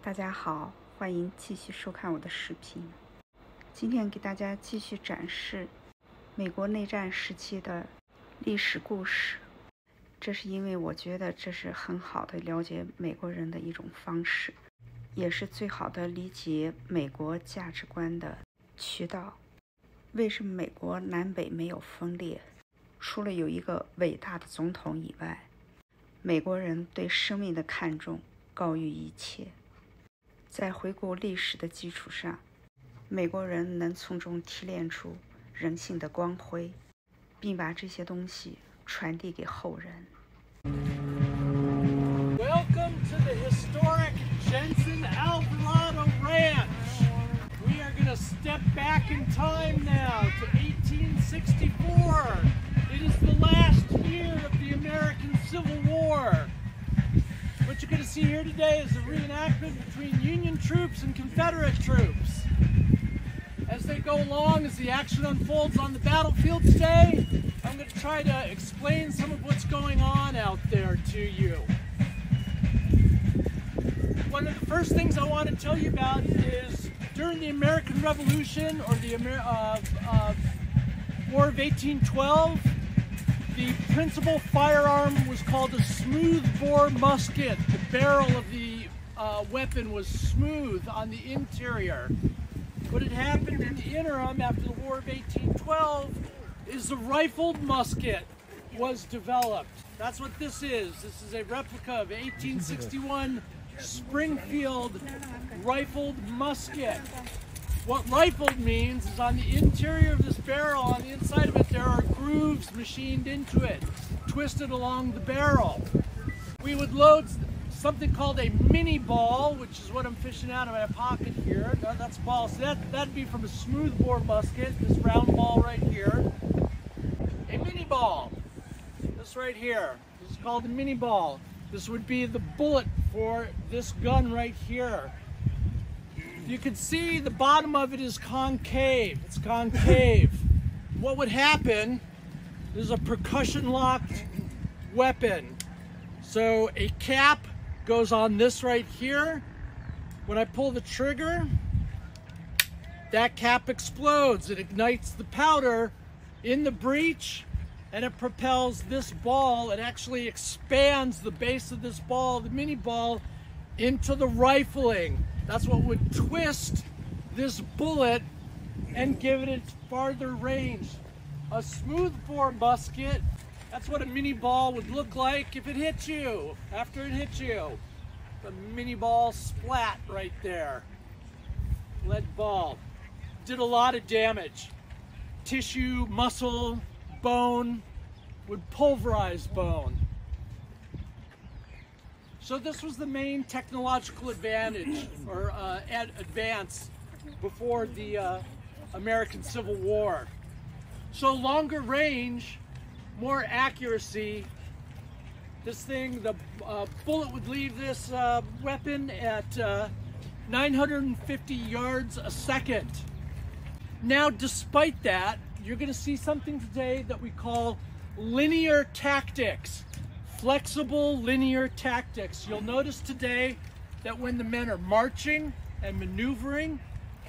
大家好，欢迎继续收看我的视频。今天给大家继续展示美国内战时期的历史故事。这是因为我觉得这是很好的了解美国人的一种方式，也是最好的理解美国价值观的渠道。为什么美国南北没有分裂？除了有一个伟大的总统以外，美国人对生命的看重高于一切。在回顾历史的基础上，美国人能从中提炼出人性的光辉，并把这些东西传递给后人。Welcome to the historic Jensen Alvarado Ranch. We are going to step back in time now to 1864. It is the last year of the American Civil War. What you're going to see here today is a reenactment between Union troops and Confederate troops. As they go along, as the action unfolds on the battlefield today, I'm going to try to explain some of what's going on out there to you. One of the first things I want to tell you about is during the American Revolution, or the War of 1812, the principal firearm was called a smoothbore musket. The barrel of the weapon was smooth on the interior. What had happened in the interim after the War of 1812 is the rifled musket was developed. That's what this is. This is a replica of 1861 Springfield rifled musket. What rifled means is on the interior of this barrel, on the inside of it, there are grooves machined into it, twisted along the barrel. We would load something called a mini ball, which is what I'm fishing out of my pocket here. That's a ball. So that'd be from a smoothbore musket, this round ball right here. A mini ball, this right here. This is called a mini ball. This would be the bullet for this gun right here. You can see the bottom of it is concave. It's concave. What would happen is a percussion locked weapon. So a cap goes on this right here. When I pull the trigger, that cap explodes. It ignites the powder in the breech and it propels this ball. It actually expands the base of this ball, the mini ball, into the rifling. That's what would twist this bullet and give it its farther range. A smoothbore musket, that's what a mini ball would look like if it hit you, after it hit you. The mini ball splat right there. Lead ball. Did a lot of damage. Tissue, muscle, bone, would pulverize bone. So this was the main technological advantage, or advance before the American Civil War. So longer range, more accuracy. This thing, the bullet would leave this weapon at 950 yards a second. Now, despite that, you're going to see something today that we call linear tactics. Flexible linear tactics. You'll notice today that when the men are marching and maneuvering,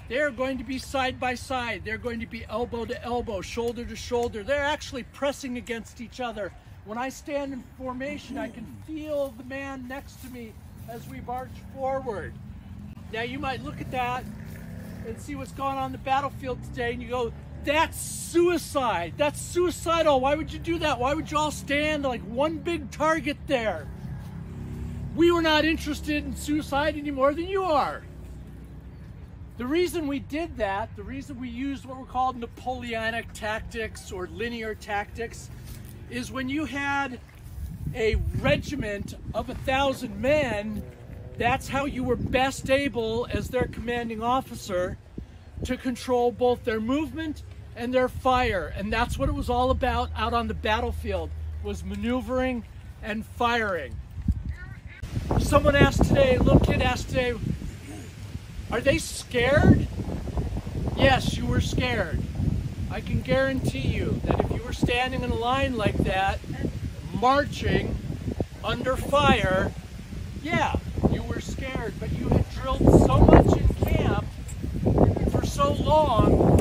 they're going to be side by side. They're going to be elbow to elbow, shoulder to shoulder. They're actually pressing against each other. When I stand in formation, I can feel the man next to me as we march forward. Now you might look at that and see what's going on the battlefield today and you go, that's suicide. That's suicidal. Why would you do that? Why would you all stand like one big target there? We were not interested in suicide any more than you are. The reason we did that, the reason we used what were called Napoleonic tactics or linear tactics, is when you had a regiment of 1,000 men, that's how you were best able, as their commanding officer, to control both their movement and their fire. And that's what it was all about out on the battlefield, was maneuvering and firing. Someone asked today, a little kid asked today, are they scared? Yes, you were scared. I can guarantee you that if you were standing in a line like that, marching under fire, yeah, you were scared. scared, but you had drilled so much in camp for so long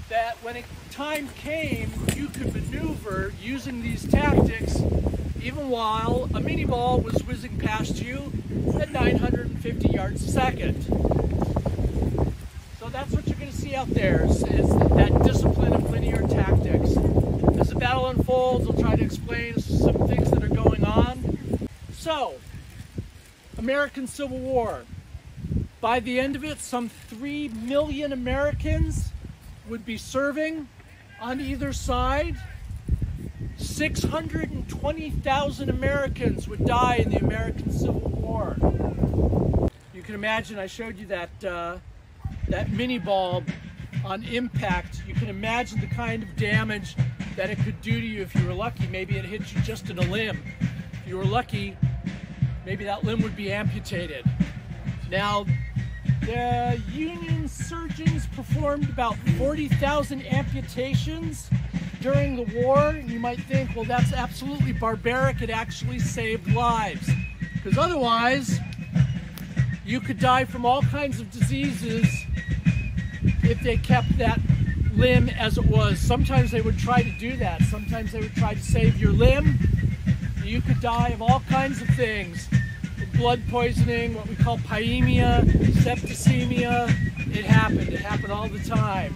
that when time came, you could maneuver using these tactics even while a mini ball was whizzing past you at 950 yards a second. So that's what you're going to see out there is that discipline of linear tactics. As the battle unfolds, I'll try to explain some things that are going on. So, American Civil War. By the end of it, some 3 million Americans would be serving on either side. 620,000 Americans would die in the American Civil War. You can imagine, I showed you that mini ball on impact. You can imagine the kind of damage that it could do to you if you were lucky. Maybe it hit you just in a limb. If you were lucky, maybe that limb would be amputated. Now, the Union surgeons performed about 40,000 amputations during the war. You might think, well, that's absolutely barbaric. It actually saved lives. Because otherwise, you could die from all kinds of diseases if they kept that limb as it was. Sometimes they would try to do that. Sometimes they would try to save your limb. You could die of all kinds of things. Blood poisoning, what we call pyemia, septicemia. It happened all the time.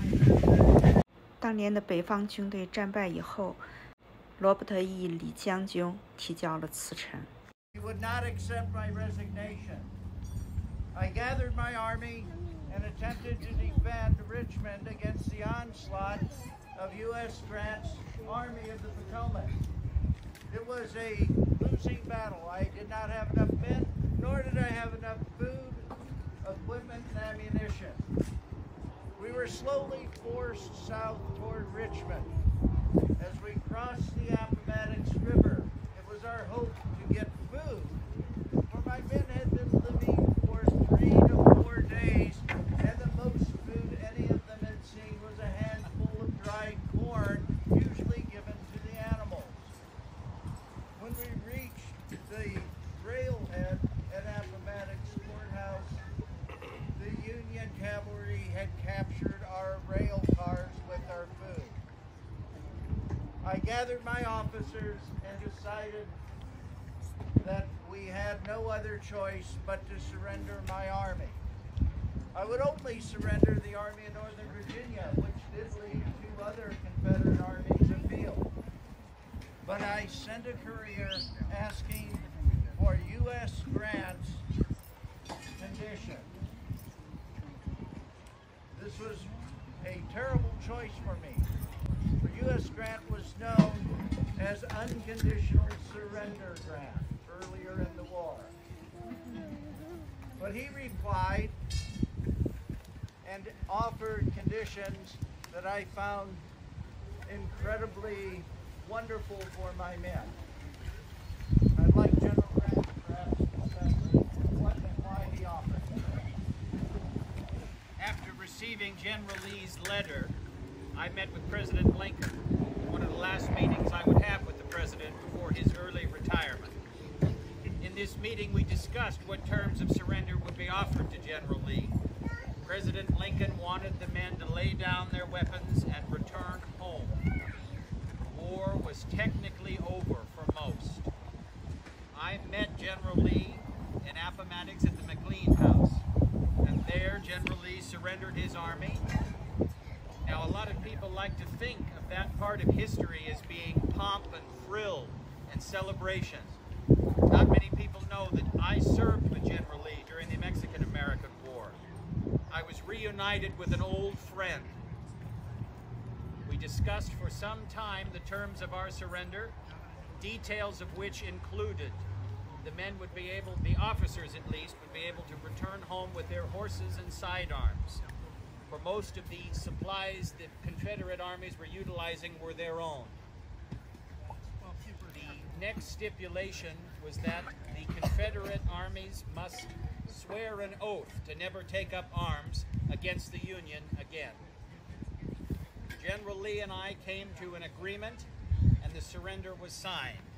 当年的北方军队战败以后，罗伯特 ·E. 李将军提交了辞呈。He would not accept my resignation. I gathered my army and attempted to defend Richmond against the onslaught of U.S. Grant's Army of the Potomac. It was a losing battle. I did not have enough men, nor did I have enough food, equipment, and ammunition. We were slowly forced south toward Richmond. As we crossed the Appomattox River, it was our hope to get food, for my men had been living for 3 to 4 days, and the most food any of them had seen was a handful of dried corn, usually given to the animals. When we reached the railhead at Appomattox Courthouse, the Union cavalry had captured our rail cars with our food. I gathered my officers and decided that we had no other choice but to surrender my army. I would only surrender the Army of Northern Virginia, which did leave 2 other Confederate armies afield. But I sent a courier asking for U.S. Grant's condition. This was a terrible choice for me, for U.S. Grant was known as Unconditional Surrender Grant earlier in the war. But he replied and offered conditions that I found incredibly wonderful for my men. I'd like General Grant perhaps to discuss what and why he offered. After receiving General Lee's letter, I met with President Lincoln, one of the last meetings I would have with the President before his early retirement. In this meeting, we discussed what terms of surrender would be offered to General Lee. President Lincoln wanted the men to lay down their weapons and return home. War was technically over for most. I met General Lee in Appomattox at the McLean House, and there General Lee surrendered his army. Now, a lot of people like to think of that part of history as being pomp and frill and celebration. Not many people know that I served with General Lee during the Mexican-American War. I was reunited with an old friend. We discussed for some time the terms of our surrender, details of which included the men would be able, the officers at least, would be able to return home with their horses and sidearms. For most of the supplies that Confederate armies were utilizing were their own. The next stipulation was that the Confederate armies must swear an oath to never take up arms against the Union again. General Lee and I came to an agreement, and the surrender was signed.